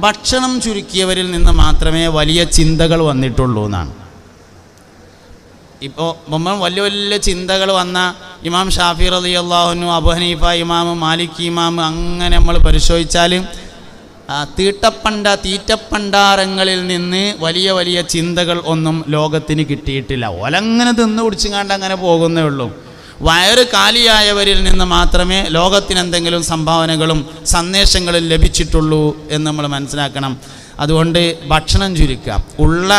ഭക്ഷണം ചുരുക്കിയവരിൽ നിന്ന് മാത്രമേ വലിയ ചിന്തകൾ വന്നിട്ടുള്ളൂ എന്നാണ്. ഇപ്പോൾ വലിയ വലിയ ചിന്തകൾ വന്ന ഇമാം ഷാഫി റളിയല്ലാഹു അൻഹു, അബൂ ഹനീഫ ഇമാം, മാലിക് ഇമാം, അങ്ങനെ നമ്മൾ പരിശോധിച്ചാൽ തീറ്റപ്പണ്ടാരങ്ങളിൽ നിന്ന് വലിയ വലിയ ചിന്തകൾ ഒന്നും ലോകത്തിന് കിട്ടിയിട്ടില്ല. ഒലങ്ങനെ തിന്ന് കുടിച്ചുകൊണ്ട് അങ്ങനെ പോകുന്നേ ഉള്ളൂ. വയറ് കാലിയായവരിൽ നിന്ന് മാത്രമേ ലോകത്തിന് എന്തെങ്കിലും സംഭാവനകളും സന്ദേശങ്ങളും ലഭിച്ചിട്ടുള്ളൂ എന്ന് നമ്മൾ മനസ്സിലാക്കണം. അതുകൊണ്ട് ഭക്ഷണം ചുരുക്കുക, ഉള്ള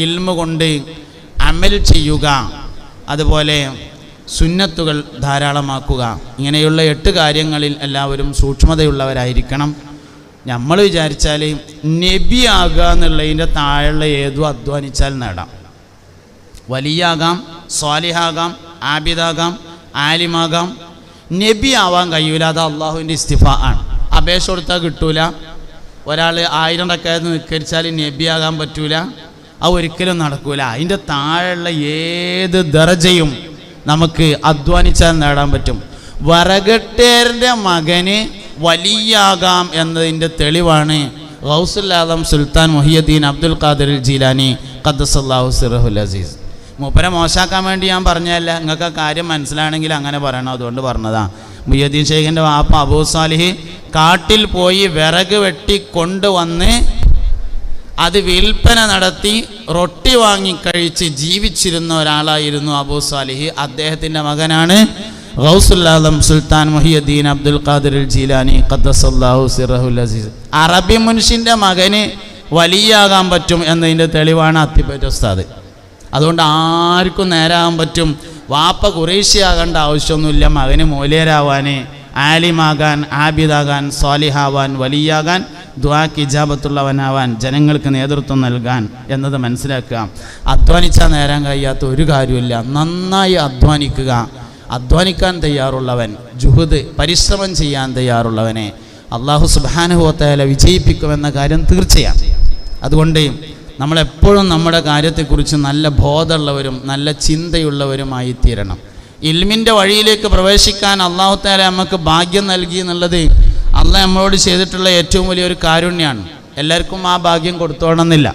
ഇൽമ കൊണ്ട് അമൽ ചെയ്യുക, അതുപോലെ സുന്നത്തുകൾ ധാരാളമാക്കുക. ഇങ്ങനെയുള്ള 8 കാര്യങ്ങളിൽ എല്ലാവരും സൂക്ഷ്മതയുള്ളവരായിരിക്കണം. നമ്മൾ വിചാരിച്ചാൽ നബിയാകുക എന്നുള്ളതിൻ്റെ താഴെയുള്ള ഏതും അധ്വാനിച്ചാൽ നേടാം. വലിയാകാം, സ്വാലിഹാകാം, ആബിദാകാം, ആലിമാകാം. നബി ആവാൻ കഴിയൂല. അത് അള്ളാഹുവിൻ്റെ ഇസ്തിഫാ ആണ്. അപേക്ഷ കൊടുത്താൽ കിട്ടൂല. ഒരാൾ 1000 റക്അത്ത് നിസ്കരിച്ചാൽ നബിയാകാൻ പറ്റൂല. അത് ഒരിക്കലും നടക്കൂല. അതിൻ്റെ താഴെയുള്ള ഏത് ദർജയും നമുക്ക് അധ്വാനിച്ചാൽ നേടാൻ പറ്റും. വറകട്ടേറിൻ്റെ മകന് വലിയാകാം എന്നതിൻ്റെ തെളിവാണ് ഗൗസുൽ ആദം സുൽത്താൻ മുഹിയുദ്ദീൻ അബ്ദുൽ ഖാദിർ ജീലാനി ഖദ്ദസല്ലാഹു സിറഹുൽ അസീസ്. മൂപ്പരെ മോശാക്കാൻ വേണ്ടി ഞാൻ പറഞ്ഞതല്ല, നിങ്ങൾക്ക് ആ കാര്യം മനസ്സിലാണെങ്കിൽ അങ്ങനെ പറയണം, അതുകൊണ്ട് പറഞ്ഞതാ. മുഹിയുദ്ദീൻ ഷെയ്ഖിൻ്റെ വാപ്പ അബൂ സാലിഹ് കാട്ടിൽ പോയി വിറക് വെട്ടി കൊണ്ടുവന്ന് അത് വിൽപ്പന നടത്തി റൊട്ടി വാങ്ങിക്കഴിച്ച് ജീവിച്ചിരുന്ന ഒരാളായിരുന്നു അബൂ സാലിഹ്. അദ്ദേഹത്തിൻ്റെ മകനാണ് ഗൗസുൽ ആദം സുൽത്താൻ മുഹിയുദ്ദീൻ അബ്ദുൽ ഖാദിർ ജീലാനി ഖദ്ദസല്ലാഹു സിറഹുൽ അസീസ്. അറബി മുൻഷിൻ്റെ മകന് വലിയാകാൻ പറ്റും എന്നതിൻ്റെ തെളിവാണ് അത്തിപ്പറ്റ ഉസ്താദ്. അതുകൊണ്ട് ആർക്കും നേരാകാൻ പറ്റും. വാപ്പ ഖുറൈശിയാകേണ്ട ആവശ്യമൊന്നുമില്ല. മകന് മൗലിയരാവാൻ, ആലിമാകാൻ, ആബിദാകാൻ, സ്വാലിഹാവാൻ, വലിയാകാൻ, ദുആക്ക് ഇജാബത്തുള്ളവനാവാൻ, ജനങ്ങൾക്ക് നേതൃത്വം നൽകാൻ എന്നത് മനസ്സിലാക്കുക. അധ്വാനിച്ചാൽ നേരാൻ കഴിയാത്ത ഒരു കാര്യമില്ല. നന്നായി അധ്വാനിക്കുക. അധ്വാനിക്കാൻ തയ്യാറുള്ളവൻ, ജുഹുദ് പരിശ്രമം ചെയ്യാൻ തയ്യാറുള്ളവനെ അല്ലാഹു സുബ്ഹാനഹു വ തആല വിജയിപ്പിക്കുമെന്ന കാര്യം തീർച്ചയാണ്. അതുകൊണ്ട് നമ്മളെപ്പോഴും നമ്മുടെ കാര്യത്തെക്കുറിച്ച് നല്ല ബോധമുള്ളവരും നല്ല ചിന്തയുള്ളവരുമായി തീരണം. ഇൽമിൻ്റെ വഴിയിലേക്ക് പ്രവേശിക്കാൻ അല്ലാഹു തആല നമുക്ക് ഭാഗ്യം നൽകി എന്നുള്ളത് അള്ളാഹ് നമ്മളോട് ചെയ്തിട്ടുള്ള ഏറ്റവും വലിയൊരു കാരുണ്യമാണ്. എല്ലാവർക്കും ആ ഭാഗ്യം കൊടുത്തോണമെന്നില്ല.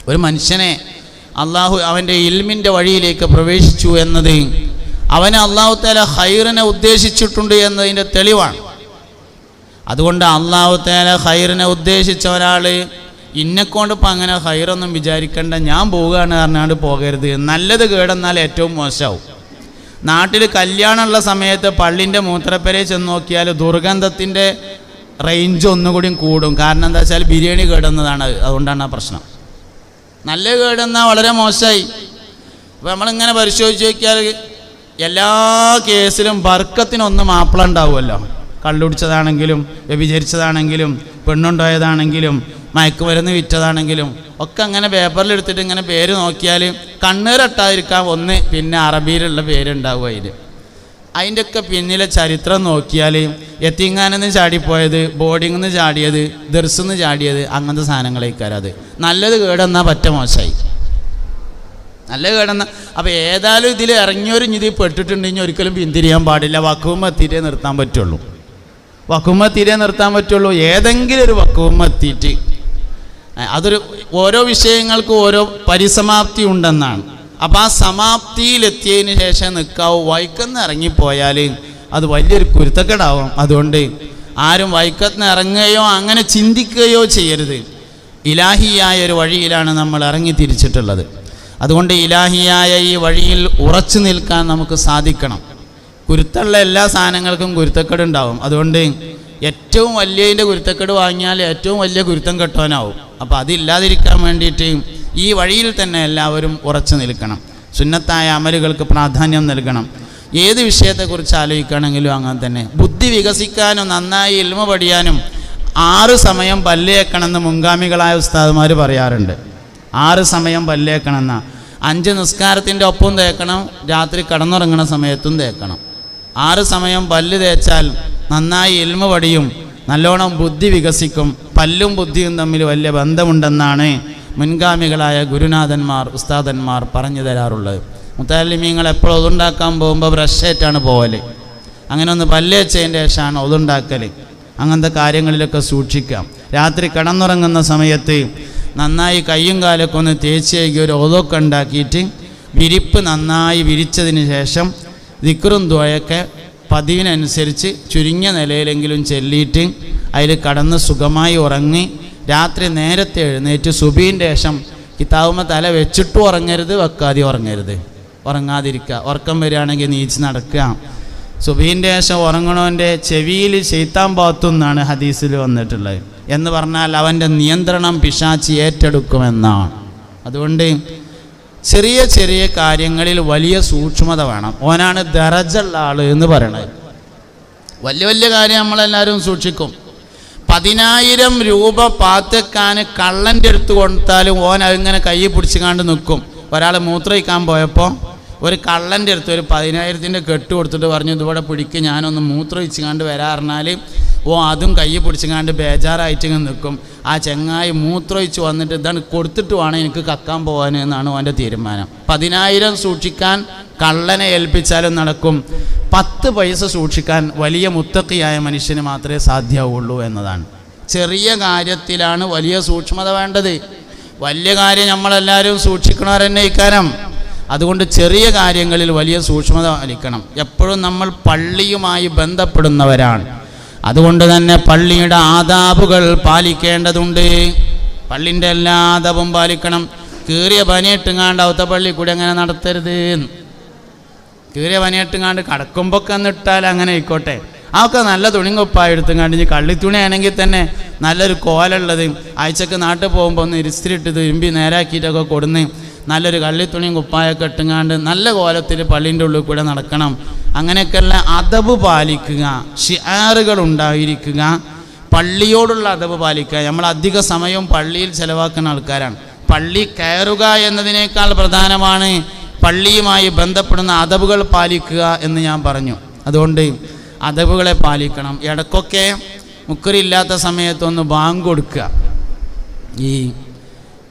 ഒരു മനുഷ്യനെ അള്ളാഹു അവൻ്റെ ഇൽമിൻ്റെ വഴിയിലേക്ക് പ്രവേശിച്ചു എന്നത് അവനെ അല്ലാഹു തആല ഖൈറിനെ ഉദ്ദേശിച്ചിട്ടുണ്ട് എന്നതിൻ്റെ തെളിവാണ്. അതുകൊണ്ട് അല്ലാഹു തആല ഖൈറിനെ ഉദ്ദേശിച്ച ഒരാൾ ഇന്നെക്കൊണ്ട് ഇപ്പം അങ്ങനെ ഖൈറൊന്നും വിചാരിക്കേണ്ട, ഞാൻ പോവുകയാണ് പറഞ്ഞാണ്ട് പോകരുത്. നല്ലത് കേടെന്നാൽ ഏറ്റവും മോശമാവും. നാട്ടിൽ കല്യാണമുള്ള സമയത്ത് പള്ളിൻ്റെ മൂത്രപ്പരയിൽ ചെന്ന് നോക്കിയാൽ ദുർഗന്ധത്തിൻ്റെ റേഞ്ച് ഒന്നുകൂടി കൂടും. കാരണം എന്താ വെച്ചാൽ ബിരിയാണി കേടുന്നതാണ്. അതുകൊണ്ടാണ് ആ പ്രശ്നം. നല്ല കേടുന്നാൽ വളരെ മോശമായി. അപ്പോൾ നമ്മളിങ്ങനെ പരിശോധിച്ച് നോക്കിയാൽ എല്ലാ കേസിലും ബർക്കത്തിനൊന്ന് മാപ്പിള ഉണ്ടാവുമല്ലോ. കള്ളുടിച്ചതാണെങ്കിലും വ്യഭിചരിച്ചതാണെങ്കിലും പെണ്ണുണ്ടായതാണെങ്കിലും മയക്കുമരുന്ന് വിറ്റതാണെങ്കിലും ഒക്കെ അങ്ങനെ പേപ്പറിലെടുത്തിട്ട് ഇങ്ങനെ പേര് നോക്കിയാൽ കണ്ണീരട്ടാതിരിക്കാൻ ഒന്ന്, പിന്നെ അറബിയിലുള്ള പേരുണ്ടാവും അതിൽ. അതിൻ്റെയൊക്കെ പിന്നിലെ ചരിത്രം നോക്കിയാൽ യത്തീങ്ങാനെന്ന് ചാടിപ്പോയത്, ബോർഡിങ്ങിൽ നിന്ന് ചാടിയത്, ദർസിൽ നിന്ന് ചാടിയത്, അങ്ങനത്തെ സാധനങ്ങളേക്കാരം. അത് നല്ലത് കേടെന്നാൽ പറ്റ മോശമായി. നല്ല കേടെന്നാൽ അപ്പോൾ ഏതായാലും ഇതിൽ ഇറങ്ങിയൊരു ഇതിൽ പെട്ടിട്ടുണ്ടെങ്കിൽ ഒരിക്കലും പിന്തിരിയാൻ പാടില്ല. വക്കുവെത്തിയിട്ടേ നിർത്താൻ പറ്റുള്ളൂ. വക്കുവെത്തിയിട്ടേ നിർത്താൻ പറ്റുള്ളൂ. ഏതെങ്കിലും ഒരു വക്കുവെത്തിയിട്ട് അതൊരു ഓരോ വിഷയങ്ങൾക്കും ഓരോ പരിസമാപ്തി ഉണ്ടെന്നാണ്. അപ്പോൾ ആ സമാപ്തിയിലെത്തിയതിന് ശേഷം നിൽക്കാവൂ. വൈക്കന്ന് ഇറങ്ങിപ്പോയാൽ അത് വലിയൊരു കുരുത്തക്കേടാവും. അതുകൊണ്ട് ആരും വൈക്കത്തിന് ഇറങ്ങുകയോ അങ്ങനെ ചിന്തിക്കുകയോ ചെയ്യരുത്. ഇലാഹിയായ ഒരു വഴിയിലാണ് നമ്മൾ ഇറങ്ങി തിരിച്ചിട്ടുള്ളത്. അതുകൊണ്ട് ഇലാഹിയായ ഈ വഴിയിൽ ഉറച്ചു നിൽക്കാൻ നമുക്ക് സാധിക്കണം. കുരുത്തുള്ള എല്ലാ സാധനങ്ങൾക്കും കുരുത്തക്കേടുണ്ടാവും. അതുകൊണ്ട് ഏറ്റവും വലിയതിൻ്റെ കുരുത്തക്കേട് വാങ്ങിയാൽ ഏറ്റവും വലിയ കുരുത്തം കെട്ടവനാവും. അപ്പോൾ അതില്ലാതിരിക്കാൻ വേണ്ടിയിട്ട് ഈ വഴിയിൽ തന്നെ എല്ലാവരും ഉറച്ചു നിൽക്കണം. സുന്നത്തായ അമലുകൾക്ക് പ്രാധാന്യം നൽകണം. ഏത് വിഷയത്തെക്കുറിച്ച് ആലോചിക്കുകയാണെങ്കിലും അങ്ങനെ തന്നെ. ബുദ്ധി വികസിക്കാനും നന്നായി ഇൽമ പഠിയാനും 6 സമയം പല്ലേക്കണമെന്ന് മുൻഗാമികളായ ഉസ്താദുമാർ പറയാറുണ്ട്. 6 സമയം പല്ലേക്കണമെന്ന 5 നിസ്കാരത്തിൻ്റെ ഒപ്പം തേക്കണം, രാത്രി കടന്നുറങ്ങുന്ന സമയത്തും തേക്കണം. 6 സമയം പല്ല് തേച്ചാൽ നന്നായി ഇൽമ പഠിയും, നല്ലോണം ബുദ്ധി വികസിക്കും. പല്ലും ബുദ്ധിയും തമ്മിൽ വലിയ ബന്ധമുണ്ടെന്നാണ് മുൻഗാമികളായ ഗുരുനാഥന്മാർ ഉസ്താദന്മാർ പറഞ്ഞു തരാറുള്ളത്. മുത്തല്ലിമീങ്ങൾ എപ്പോഴും ഒതുണ്ടാക്കാൻ പോകുമ്പോൾ ബ്രഷേറ്റാണ് പോകൽ. അങ്ങനെ ഒന്ന് പല്ല് വെച്ചതിൻ്റെ ശേഷമാണ് ഒതുണ്ടാക്കൽ. അങ്ങനത്തെ കാര്യങ്ങളിലൊക്കെ സൂക്ഷിക്കാം. രാത്രി കിടന്നുറങ്ങുന്ന സമയത്ത് നന്നായി കയ്യും കാലൊക്കെ ഒന്ന് തേച്ചേക്ക് ഒരു ഓതൊക്കെ ഉണ്ടാക്കിയിട്ട് വിരിപ്പ് നന്നായി വിരിച്ചതിന് ശേഷം ദിക്റും ദുആയൊക്കെ പതിവിനനുസരിച്ച് ചുരുങ്ങിയ നിലയിലെങ്കിലും ചൊല്ലിയിട്ട് അതിൽ കടന്ന് സുഖമായി ഉറങ്ങി രാത്രി നേരത്തെ എഴുന്നേറ്റ് സുബീൻ്റെ ശേഷം കിതാബുമ്മ തല വെച്ചിട്ടും ഉറങ്ങരുത്, വെക്കാതെ ഉറങ്ങരുത്, ഉറങ്ങാതിരിക്കുക. ഉറക്കം വരികയാണെങ്കിൽ നീച്ച് നടക്കുക. സുബീൻ്റെ ശേഷം ഉറങ്ങണവൻ്റെ ചെവിയിൽ ശൈത്താൻ പാത്തും എന്നാണ് ഹദീസിൽ വന്നിട്ടുള്ളത്. എന്ന് പറഞ്ഞാൽ അവൻ്റെ നിയന്ത്രണം പിശാചി ഏറ്റെടുക്കുമെന്നാണ്. അതുകൊണ്ട് ചെറിയ ചെറിയ കാര്യങ്ങളിൽ വലിയ സൂക്ഷ്മത വേണം. ഓനാണ് ദറജുള്ള ആൾ എന്ന് പറയണത്. വലിയ വലിയ കാര്യം നമ്മളെല്ലാവരും സൂക്ഷിക്കും. 10,000 രൂപ പാത്തക്കാൻ കള്ളൻ്റെ അടുത്ത് കൊടുത്താലും ഓൻ അതിങ്ങനെ കൈ പിടിച്ചുകാണ്ട് നിൽക്കും. ഒരാൾ മൂത്രയിക്കാൻ പോയപ്പോൾ ഒരു കള്ളൻ്റെ അടുത്ത് ഒരു 10,000ൻ്റെ കെട്ട് കൊടുത്തിട്ട് പറഞ്ഞു ഇതിവിടെ പിടിക്ക്, ഞാനൊന്ന് മൂത്രയിച്ചുകാണ്ട് വരാറിഞ്ഞാൽ അതും കൈ പിടിച്ചുകാണ്ട് ബേജാറായിട്ട് നിൽക്കും. ആ ചെങ്ങായി മൂത്രയിച്ച് വന്നിട്ട് ഇതാണ് കൊടുത്തിട്ട് വേണം എനിക്ക് കക്കാൻ പോകാൻ എന്നാണ് ഓൻ്റെ തീരുമാനം. 10,000 സൂക്ഷിക്കാൻ കള്ളനെ ഏൽപ്പിച്ചാലും നടക്കും. 10 പൈസ സൂക്ഷിക്കാൻ വലിയ മുത്തക്കിയായ മനുഷ്യന് മാത്രമേ സാധ്യമാവുള്ളൂ എന്നതാണ്. ചെറിയ കാര്യത്തിലാണ് വലിയ സൂക്ഷ്മത വേണ്ടത്. വലിയ കാര്യം നമ്മളെല്ലാവരും സൂക്ഷിക്കണവർ തന്നെ ഇക്കാരം. അതുകൊണ്ട് ചെറിയ കാര്യങ്ങളിൽ വലിയ സൂക്ഷ്മത പാലിക്കണം. എപ്പോഴും നമ്മൾ പള്ളിയുമായി ബന്ധപ്പെടുന്നവരാണ്. അതുകൊണ്ട് തന്നെ പള്ളിയുടെ ആദാബുകൾ പാലിക്കേണ്ടതുണ്ട്. പള്ളിൻ്റെ എല്ലാ ആദാബും പാലിക്കണം. കീറിയ പനിയിട്ടുങ്ങാണ്ട് അവത്ത പള്ളി കൂടി അങ്ങനെ നടത്തരുത്. കീറിയ പനിയിട്ടുങ്ങാണ്ട് കടക്കുമ്പോഴൊക്കെ എന്നിട്ടാൽ അങ്ങനെ ആയിക്കോട്ടെ. അതൊക്കെ നല്ല തുണിങ്കൊപ്പായി എടുത്തുങ്ങാണ്ട് ഇനി കള്ളിത്തുണിയാണെങ്കിൽ തന്നെ നല്ലൊരു കോലുള്ളത് ആഴ്ചക്ക് നാട്ടിൽ പോകുമ്പോൾ ഒന്ന് ഇരിസ്തിരിട്ട് തിരുമ്പി നേരാക്കിയിട്ടൊക്കെ കൊടുന്ന് നല്ലൊരു കള്ളിത്തുണിയും കുപ്പായൊക്കെ ഇട്ടുങ്ങാണ്ട് നല്ല കോലത്തിൽ പള്ളീൻ്റെ ഉള്ളിൽ കൂടെ നടക്കണം. അങ്ങനെയൊക്കെയുള്ള അദബ് പാലിക്കുക, ഷിആറുകൾ ഉണ്ടായിരിക്കുക, പള്ളിയോടുള്ള അദബ് പാലിക്കുക. നമ്മൾ അധിക സമയവും പള്ളിയിൽ ചിലവാക്കുന്ന ആൾക്കാരാണ്. പള്ളി കയറുക എന്നതിനേക്കാൾ പ്രധാനമാണ് പള്ളിയുമായി ബന്ധപ്പെടുന്ന അദബുകൾ പാലിക്കുക എന്ന് ഞാൻ പറഞ്ഞു. അതുകൊണ്ട് അദബുകളെ പാലിക്കണം. ഇടയ്ക്കൊക്കെ മുക്കറില്ലാത്ത സമയത്തൊന്ന് ബാങ്ക് കൊടുക്കുക. ഈ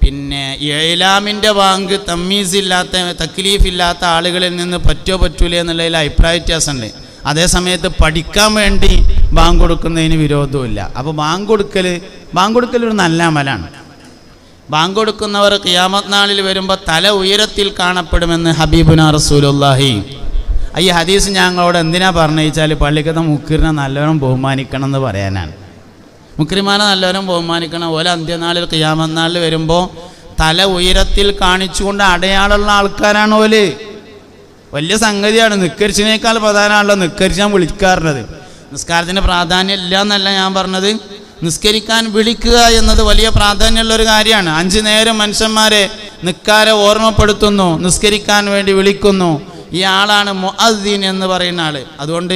പിന്നെ ഇലാമിൻ്റെ ബാങ്ക് തമ്മീസില്ലാത്ത തക്ലീഫില്ലാത്ത ആളുകളിൽ നിന്ന് പറ്റൂലേ എന്നുള്ളതിൽ അഭിപ്രായ വ്യത്യാസമുണ്ട്. അതേ സമയത്ത് പഠിക്കാൻ വേണ്ടി ബാങ്ക് കൊടുക്കുന്നതിന് വിരോധമില്ല. അപ്പോൾ ബാങ്ക് കൊടുക്കൽ ഒരു നല്ല അമലാണ്. ബാങ്ക് കൊടുക്കുന്നവർ ഖിയാമത്ത് നാളിൽ വരുമ്പോൾ തല ഉയരത്തിൽ കാണപ്പെടുമെന്ന് ഹബീബുനാ റസൂലുള്ളാഹി. ഈ ഹദീസ് ഞങ്ങളോട് എന്തിനാ പറഞ്ഞു വെച്ചാൽ പള്ളിക്കത്തെ മുക്കിറിനെ നല്ലവണ്ണം ബഹുമാനിക്കണം എന്ന് പറയാനാണ്. മുക്രിമാനെ നല്ലവരും ബഹുമാനിക്കണം. ഓലെ അന്ത്യനാളിൽ ഖിയാമത്ത് നാളിൽ വരുമ്പോൾ തല ഉയരത്തിൽ കാണിച്ചുകൊണ്ട് അടയാളമുള്ള ആൾക്കാരാണ് ഓല്. വലിയ സംഗതിയാണ്. നിസ്കരിച്ചതിനേക്കാൾ പ്രധാനമാണല്ലോ നിസ്കരിച്ചാൽ വിളിക്കാറുള്ളത്. നിസ്കാരത്തിന് പ്രാധാന്യം ഇല്ല എന്നല്ല ഞാൻ പറഞ്ഞത്. നിസ്കരിക്കാൻ വിളിക്കുക എന്നത് വലിയ പ്രാധാന്യമുള്ളൊരു കാര്യമാണ്. 5 നേരം മനുഷ്യന്മാരെ നിസ്കാരം ഓർമ്മപ്പെടുത്തുന്നു, നിസ്കരിക്കാൻ വേണ്ടി വിളിക്കുന്നു. ഈ ആളാണ് മുഅദ്ദിൻ എന്ന് പറയുന്ന ആൾ. അതുകൊണ്ട്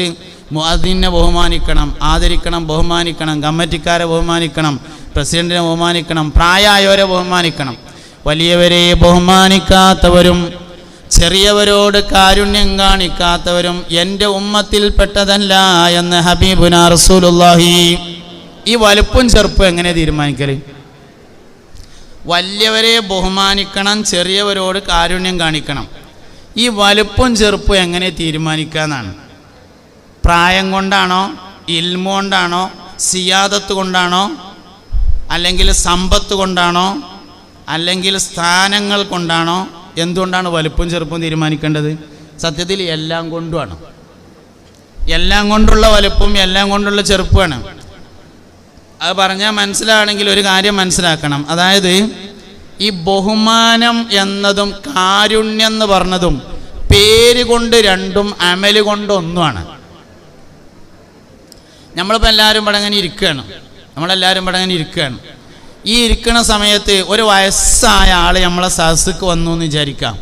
മുഅദ്ദിനെ ബഹുമാനിക്കണം, ആദരിക്കണം, ബഹുമാനിക്കണം. കമ്മിറ്റിക്കാരെ ബഹുമാനിക്കണം, പ്രസിഡന്റിനെ ബഹുമാനിക്കണം, പ്രായമായവരെ ബഹുമാനിക്കണം. വലിയവരെ ബഹുമാനിക്കാത്തവരും ചെറിയവരോട് കാരുണ്യം കാണിക്കാത്തവരും എൻ്റെ ഉമ്മത്തിൽപ്പെട്ടതല്ല എന്ന് ഹബീബുനാ റസൂലുള്ളാഹി. ഈ വലുപ്പും ചെറുപ്പും എങ്ങനെ തീരുമാനിക്കൽ? വലിയവരെ ബഹുമാനിക്കണം, ചെറിയവരോട് കാരുണ്യം കാണിക്കണം. ഈ വലുപ്പും ചെറുപ്പും എങ്ങനെ തീരുമാനിക്കാന്നാണ്. പ്രായം കൊണ്ടാണോ, ഇൽമു കൊണ്ടാണോ, സിയാദത്ത് കൊണ്ടാണോ, അല്ലെങ്കിൽ സമ്പത്ത് കൊണ്ടാണോ, അല്ലെങ്കിൽ സ്ഥാനങ്ങൾ കൊണ്ടാണോ, എന്തുകൊണ്ടാണ് വലുപ്പും ചെറുപ്പും തീരുമാനിക്കേണ്ടത്? സത്യത്തിൽ എല്ലാം കൊണ്ടുമാണ്. എല്ലാം കൊണ്ടുള്ള വലുപ്പും എല്ലാം കൊണ്ടുള്ള ചെറുപ്പമാണ്. അത് പറഞ്ഞാൽ മനസ്സിലാണെങ്കിൽ ഒരു കാര്യം മനസ്സിലാക്കണം. അതായത് ഈ ബഹുമാനം എന്നതും കാരുണ്യം എന്ന് പറഞ്ഞതും പേര് കൊണ്ട് രണ്ടും അമല് കൊണ്ട് ഒന്നുമാണ്. നമ്മളിപ്പോൾ എല്ലാവരും ഇവിടെ അങ്ങനെ ഇരിക്കുകയാണ്. ഈ ഇരിക്കുന്ന സമയത്ത് ഒരു വയസ്സായ ആൾ നമ്മളെ സദസ്സിക്ക് വന്നു എന്ന് വിചാരിക്കാം.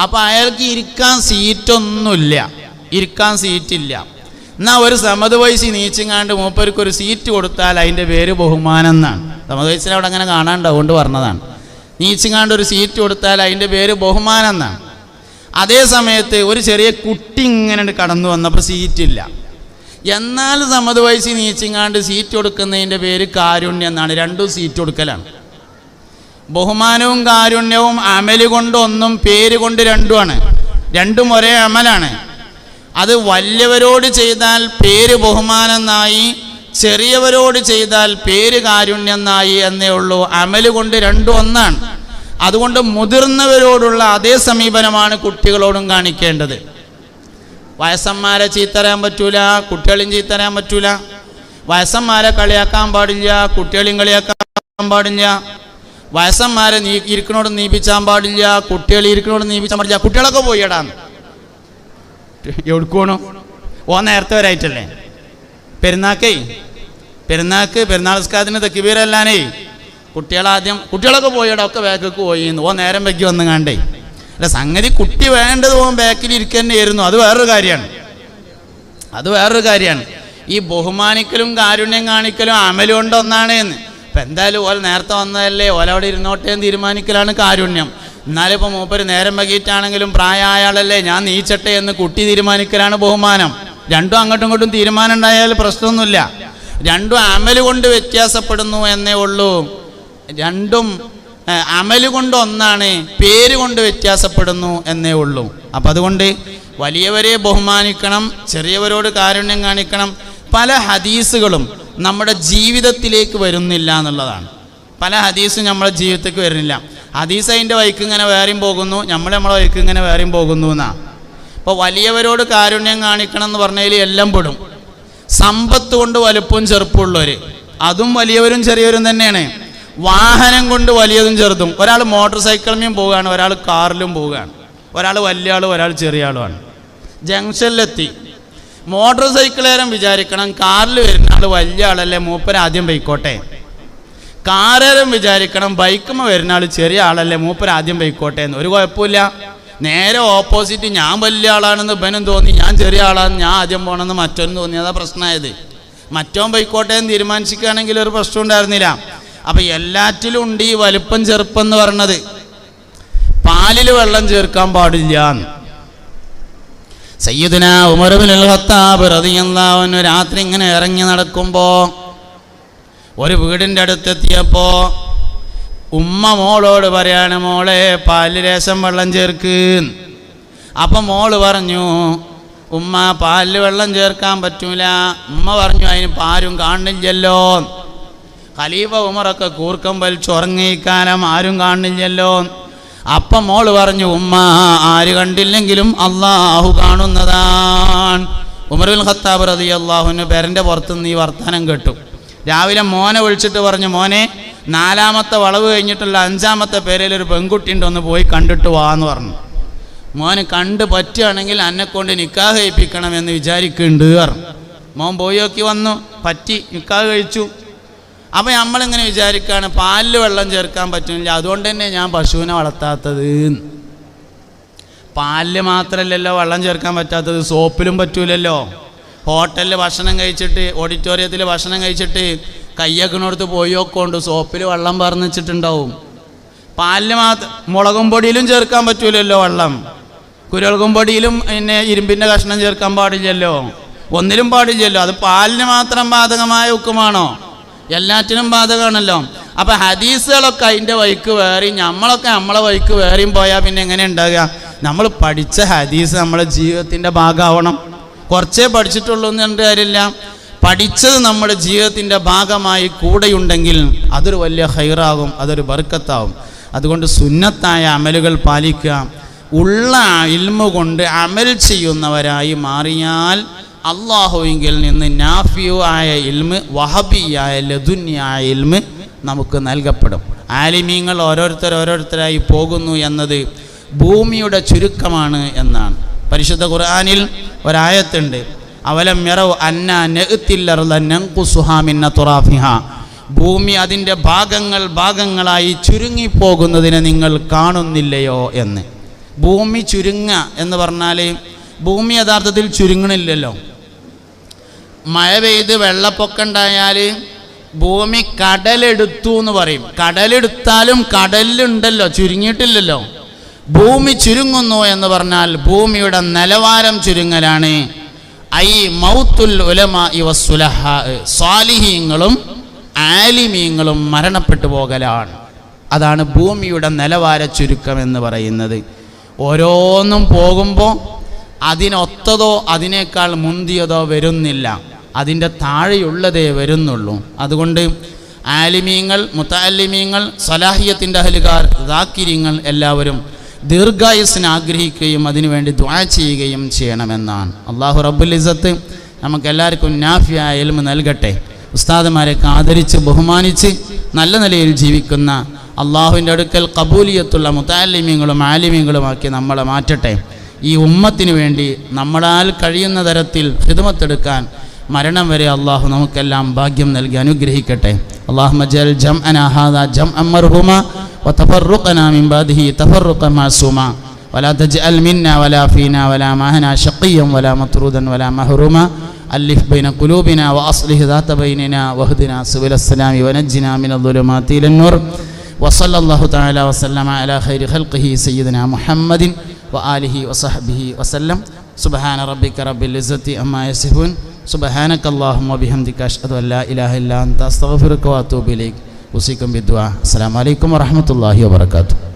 അപ്പോൾ അയാൾക്ക് ഇരിക്കാൻ സീറ്റില്ല. എന്നാൽ ഒരു സമത് വയസ്സിൽ നീച്ചിങ്ങാണ്ട് മൂപ്പർക്ക് ഒരു സീറ്റ് കൊടുത്താൽ അതിൻ്റെ പേര് ബഹുമാനം എന്നാണ്. സമത് വയസ്സിൽ അവിടെ അങ്ങനെ കാണാണ്ട് അതുകൊണ്ട് പറഞ്ഞതാണ്. നീച്ചിങ്ങാണ്ട് ഒരു സീറ്റ് കൊടുത്താൽ അതിൻ്റെ പേര് ബഹുമാനം എന്നാണ്. അതേ സമയത്ത് ഒരു ചെറിയ കുട്ടി ഇങ്ങനെ കടന്നു വന്നപ്പോൾ സീറ്റില്ല. എന്നാൽ സമത് വയസ്സിൽ നീച്ചിങ്ങാണ്ട് സീറ്റ് കൊടുക്കുന്നതിൻ്റെ പേര് കാരുണ്യം എന്നാണ്. രണ്ടും സീറ്റ് കൊടുക്കലാണ്. ബഹുമാനവും കാരുണ്യവും അമല് കൊണ്ട് ഒന്നും, പേര് കൊണ്ട് രണ്ടുമാണ്. രണ്ടും ഒരേ അമലാണ്. അത് വലിയവരോട് ചെയ്താൽ പേര് ബഹുമാനം എന്നായി, ചെറിയവരോട് ചെയ്താൽ പേര് കാരുണ്യെന്നായി എന്നേ ഉള്ളൂ. അമല് കൊണ്ട് രണ്ടും ഒന്നാണ്. അതുകൊണ്ട് മുതിർന്നവരോടുള്ള അതേ സമീപനമാണ് കുട്ടികളോടും കാണിക്കേണ്ടത്. വയസ്സന്മാരെ ചീത്തറിയാൻ പറ്റൂല, കുട്ടികളെയും ചീത്തറിയാൻ പറ്റൂല. വയസ്സന്മാരെ കളിയാക്കാൻ പാടില്ല, കുട്ടികളെയും കളിയാക്കാൻ പാടില്ല. വയസ്സന്മാരെ ഇരിക്കണോട് നീപ്പിച്ചാൻ പാടില്ല, കുട്ടികളെ ഇരിക്കണോട് നീപ്പിച്ചാൻ പാടില്ല. കുട്ടികളൊക്കെ പോയിടാന്ന് എവിടുക്കോണു? നേരത്തെ വരായിട്ടല്ലേ പെരുന്നാൾ നിസ്കാരത്തിന് തെക്കുബീറല്ലാനേ കുട്ടികളൊക്കെ പോയിടാ, ഒക്കെ ബാക്കിലേക്ക് പോയി. നേരം വെക്കി വന്ന് കണ്ടേ. അല്ല, സംഗതി കുട്ടി വേണ്ടത് ബാക്കിൽ ഇരിക്കുന്നതായിരുന്നു. അത് വേറൊരു കാര്യമാണ്. ഈ ബഹുമാനിക്കലും കാരുണ്യം കാണിക്കലും അമലും കൊണ്ട് ഒന്നാണ് എന്ന്. ഇപ്പം എന്തായാലും ഓല നേരത്തെ വന്നതല്ലേ, ഓല അവിടെ ഇരുന്നോട്ടേ എന്ന് തീരുമാനിക്കലാണ് കാരുണ്യം. എന്നാലും ഇപ്പോൾ മൂപ്പര് നേരം വൈകിട്ടാണെങ്കിലും പ്രായമായ ആളല്ലേ, ഞാൻ നീച്ചട്ടെ എന്ന് കുട്ടി തീരുമാനിക്കലാണ് ബഹുമാനം. രണ്ടും അങ്ങോട്ടും ഇങ്ങോട്ടും തീരുമാനം ഉണ്ടായാൽ പ്രശ്നമൊന്നുമില്ല. രണ്ടും അമല് കൊണ്ട് വ്യത്യാസപ്പെടുന്നു എന്നേ ഉള്ളൂ. രണ്ടും അമല് കൊണ്ട് ഒന്നാണ്, പേര് കൊണ്ട് വ്യത്യാസപ്പെടുന്നു എന്നേ ഉള്ളൂ. അപ്പം അതുകൊണ്ട് വലിയവരെ ബഹുമാനിക്കണം, ചെറിയവരോട് കാരുണ്യം കാണിക്കണം. പല ഹദീസുകളും നമ്മുടെ ജീവിതത്തിലേക്ക് വരുന്നില്ല എന്നുള്ളതാണ്. പല ഹദീസും നമ്മുടെ ജീവിതത്തിലേക്ക് വരുന്നില്ല. ഹദീസ് അതിൻ്റെ വഴിക്ക് ഇങ്ങനെ വേറെയും പോകുന്നു, നമ്മളെ വഴിക്ക് ഇങ്ങനെ വേറെയും പോകുന്നു എന്നാണ്. അപ്പോൾ വലിയവരോട് കാരുണ്യം കാണിക്കണം എന്ന് പറഞ്ഞതിൽ എല്ലാം പെടും. സമ്പത്ത് കൊണ്ട് വലുപ്പവും ചെറുപ്പമുള്ളവർ, അതും വലിയവരും ചെറിയവരും തന്നെയാണ്. വാഹനം കൊണ്ട് വലിയതും ചെറുതും. ഒരാൾ മോട്ടോർ സൈക്കിളിലും പോവുകയാണ്, ഒരാൾ കാറിലും പോവുകയാണ്. ഒരാൾ വലിയ ആളും ഒരാൾ ചെറിയ ആളുമാണ്. ജംഗ്ഷനിലെത്തി മോട്ടോർ സൈക്കിളേരം വിചാരിക്കണം കാറിൽ വരുന്ന ആൾ വലിയ ആളല്ലേ, മൂപ്പര് ആദ്യം പോയിക്കോട്ടെ. കാറേരം വിചാരിക്കണം ബൈക്കുമ്മ വരുന്ന ആൾ ചെറിയ ആളല്ലേ, മൂപ്പര് ആദ്യം പോയിക്കോട്ടെ എന്ന്. ഒരു കുഴപ്പമില്ല. നേരെ ഓപ്പോസിറ്റ് ഞാൻ വലിയ ആളാണെന്ന് ഇവനും തോന്നി, ഞാൻ ചെറിയ ആളാണെന്ന് ഞാൻ ആദ്യം പോകണമെന്ന് മറ്റോനും തോന്നി. അതാ പ്രശ്നമായത്. മറ്റോൻ പോയിക്കോട്ടെ എന്ന് തീരുമാനിച്ചിരിക്കുകയാണെങ്കിൽ ഒരു പ്രശ്നം ഉണ്ടായിരുന്നില്ല. അപ്പം എല്ലാറ്റിലും ഉണ്ട് ഈ വലുപ്പം ചെറുപ്പം എന്ന് പറഞ്ഞത്. പാലിൽ വെള്ളം ചേർക്കാൻ പാടില്ല. സയ്യിദുനാ ഉമർ ഇബ്നുൽ ഖത്താബ് റളിയല്ലാഹു അൻഹു രാത്രി ഇങ്ങനെ ഇറങ്ങി നടക്കുമ്പോൾ ഒരു വീടിൻ്റെ അടുത്തെത്തിയപ്പോൾ ഉമ്മ മോളോട് പറയാണ്, മോളെ പാലിൽ ലേശം വെള്ളം ചേർക്ക്. അപ്പം മോള് പറഞ്ഞു, ഉമ്മ പാലിൽ വെള്ളം ചേർക്കാൻ പറ്റൂല. ഉമ്മ പറഞ്ഞു, അതിന് ആരും കാണില്ലല്ലോ. ഖലീഫ ഉമറൊക്കെ കൂർക്കം വലിച്ചുറങ്ങിക്കാലം ആരും കാണില്ലല്ലോ. അപ്പം മോള് പറഞ്ഞു, ഉമ്മ ആര് കണ്ടില്ലെങ്കിലും അള്ളാഹു കാണുന്നതാണ്. ഉമർ ഇബ്നുൽ ഖത്താബ് റളിയല്ലാഹു അൻഹു പേരൻ്റെ പുറത്തുനിന്ന് ഈ വർത്തമാനം കേട്ടു. രാവിലെ മോനെ വിളിച്ചിട്ട് പറഞ്ഞു, മോനെ 4ാമത്തെ വളവ് കഴിഞ്ഞിട്ടുള്ള 5ാമത്തെ പേരയിലൊരു പെൺകുട്ടി ഉണ്ട്, ഒന്ന് പോയി കണ്ടിട്ട് വാന്ന് പറഞ്ഞു. മോന് കണ്ട് പറ്റുകയാണെങ്കിൽ എന്നെക്കൊണ്ട് നിക്കാഹ് കഴിപ്പിക്കണമെന്ന് വിചാരിക്കുന്നുണ്ട് പറഞ്ഞു. മോൻ പോയി നോക്കി വന്നു, പറ്റി, നിക്കാഹ് കഴിച്ചു. അപ്പം നമ്മളിങ്ങനെ വിചാരിക്കുകയാണ് പാലിൽ വെള്ളം ചേർക്കാൻ പറ്റുന്നില്ല, അതുകൊണ്ട് തന്നെ ഞാൻ പശുവിനെ വളർത്താത്തത്. പാലിൽ മാത്രമല്ലല്ലോ വെള്ളം ചേർക്കാൻ പറ്റാത്തത്, സോപ്പിലും പറ്റൂലല്ലോ. ഹോട്ടലിൽ ഭക്ഷണം കഴിച്ചിട്ട്, ഓഡിറ്റോറിയത്തിൽ ഭക്ഷണം കഴിച്ചിട്ട് കയ്യക്കണോടത്ത് പോയോക്കൊണ്ട് സോപ്പിൽ വെള്ളം പറന്ന് വെച്ചിട്ടുണ്ടാവും. പാലിൽ മുളകും പൊടിയിലും ചേർക്കാൻ പറ്റൂലല്ലോ വെള്ളം. കുരുമുളകും പൊടിയിലും പിന്നെ ഇരുമ്പിൻ്റെ കഷ്ണം ചേർക്കാൻ പാടില്ലല്ലോ, ഒന്നിലും പാടില്ലല്ലോ. അത് പാലിന് മാത്രം ബാധകമായ ഹുക്കുമാണോ? എല്ലാറ്റിനും ബാധകമാണല്ലോ. അപ്പം ഹദീസുകളൊക്കെ അതിൻ്റെ വഴിക്ക് വേറി, നമ്മളൊക്കെ നമ്മളെ വഴിക്ക് വേറിയും പോയാൽ പിന്നെ എങ്ങനെ ഉണ്ടാകുക? നമ്മൾ പഠിച്ച ഹദീസ് നമ്മളെ ജീവിതത്തിൻ്റെ ഭാഗമാവണം. കുറച്ചേ പഠിച്ചിട്ടുള്ളൂ എന്ന് കണ്ട കാര്യമില്ല. പഠിച്ചത് നമ്മുടെ ജീവിതത്തിൻ്റെ ഭാഗമായി കൂടെയുണ്ടെങ്കിൽ അതൊരു വലിയ ഖൈറാകും, അതൊരു ബർക്കത്താവും. അതുകൊണ്ട് സുന്നത്തായ അമലുകൾ പാലിക്കുക. ഉള്ള ഇൽമ കൊണ്ട് അമൽ ചെയ്യുന്നവരായി മാറിയാൽ അള്ളാഹുവിങ്കിൽ നിന്ന് നാഫിയു ആയ ഇൽമ്, വഹബിയായ ലദുന്യായ ഇൽമ് നമുക്ക് നൽകപ്പെടും. ആലിമീങ്ങൾ ഓരോരുത്തരായി പോകുന്നു എന്നത് ഭൂമിയുടെ ചുരുക്കമാണ് എന്നാണ്. പരിശുദ്ധ ഖുർആനിൽ ഒരായത്തുണ്ട്, അവലം യറൗ അന്നാ നഅ്തിൽ അർള നൻഖുസുഹാ മിൻ അത്റാഫിഹാ, ഭൂമി അതിൻ്റെ ഭാഗങ്ങളായി ചുരുങ്ങിപ്പോകുന്നതിനെ നിങ്ങൾ കാണുന്നില്ലയോ എന്ന്. ഭൂമി ചുരുങ്ങുക എന്ന് പറഞ്ഞാൽ ഭൂമി യഥാർത്ഥത്തിൽ ചുരുങ്ങണില്ലല്ലോ. മഴ പെയ്ത് വെള്ളപ്പൊക്കം ഉണ്ടായാൽ ഭൂമി കടലെടുത്തു എന്ന് പറയും. കടലെടുത്താലും കടലിലുണ്ടല്ലോ, ചുരുങ്ങിയിട്ടില്ലല്ലോ. ഭൂമി ചുരുങ്ങുന്നു എന്ന് പറഞ്ഞാൽ ഭൂമിയുടെ നിലവാരം ചുരുങ്ങലാണ്. ഐ മൗത്തുൽ ഉലമാഇ വസ്സുലഹാ, സ്വാലിഹീങ്ങളും ആലിമീങ്ങളും മരണപ്പെട്ടു പോകലാണ്. അതാണ് ഭൂമിയുടെ നിലവാര ചുരുക്കം എന്ന് പറയുന്നത്. ഓരോന്നും പോകുമ്പോൾ അതിനൊത്തതോ അതിനേക്കാൾ മുന്തിയതോ വരുന്നില്ല. അതിൻ്റെ താഴെയുള്ളതേ വരുന്നുള്ളൂ. അതുകൊണ്ട് ആലിമീങ്ങൾ, മുതഅല്ലിമീങ്ങൾ, സലാഹിയത്തിൻ്റെ അഹ്ലുകാർ, ദാക്കിരിങ്ങൾ എല്ലാവരും ദീർഘായുസ്സിന് ആഗ്രഹിക്കുകയും അതിനുവേണ്ടി ദുആ ചെയ്യുകയും ചെയ്യണമെന്നാണ്. അല്ലാഹു റബ്ബുൽ ഇസ്സത്ത് നമുക്കെല്ലാവർക്കും നാഫിയായ ഇൽമ് നൽകട്ടെ. ഉസ്താദുമാരെയൊക്കെ ആദരിച്ച് ബഹുമാനിച്ച് നല്ല നിലയിൽ ജീവിക്കുന്ന, അള്ളാഹുവിൻ്റെ അടുക്കൽ ഖബൂലിയത്തുള്ള മുതഅല്ലിമീങ്ങളും ആലിമീങ്ങളുമാക്കി നമ്മളെ മാറ്റട്ടെ. ഈ ഉമ്മത്തിന് വേണ്ടി നമ്മളാൽ കഴിയുന്ന തരത്തിൽ ഖിദ്മത്തെടുക്കാൻ മരണം വരെ അള്ളാഹു നമുക്കെല്ലാം ഭാഗ്യം നൽകി അനുഗ്രഹിക്കട്ടെ. അല്ലാഹുമ്മ ജഅൽ ജംഅനാ ഹാദാ ജംഅൻ മർഹൂമാ വതഫറഖനാ മിൻ ബാദിഹി തഫറഖൻ മഅസൂമാ വലാ തജ്അൽ മിന്നാ വലാ ഫീനാ വലാ മഅനാ ശഖിയ്യൻ വലാ മത്റൂദൻ വലാ മഹ്റൂമാ അല്ലിഫ് ബൈന ഖുലൂബിനാ വഅസ്ലിഹ് ദാത ബൈനിനാ വഹ്ദിനാ സുബുലസ്സലാമി വനജ്ജിനാ മിനദ്ദുലുമാതി ഇലന്നൂർ വസല്ലല്ലാഹു തആല വസല്ലമ അലാ ഖൈരി ഖൽഖിഹി സയ്യിദിനാ മുഹമ്മദിൻ വആലിഹി വസഹ്ബിഹി വസല്ലം. സുബ്ഹാന റബ്ബിക റബ്ബിൽ ഇസ്സത്തി അമ്മാ യസിഫൂൻ. സുബ്ഹാനകല്ലാഹുമ്മ വബിഹംദിക അഷ്ഹദു അൻ ലാ ഇലാഹ ഇല്ലാ അൻത അസ്തഗ്ഫിറുക വഅതൂബു ഇലൈക്. ഉസീകും ബിദ്ദുആ. അസ്സലാമു അലൈക്കും വറഹ്മത്തുള്ളാഹി വബറകാതുഹു.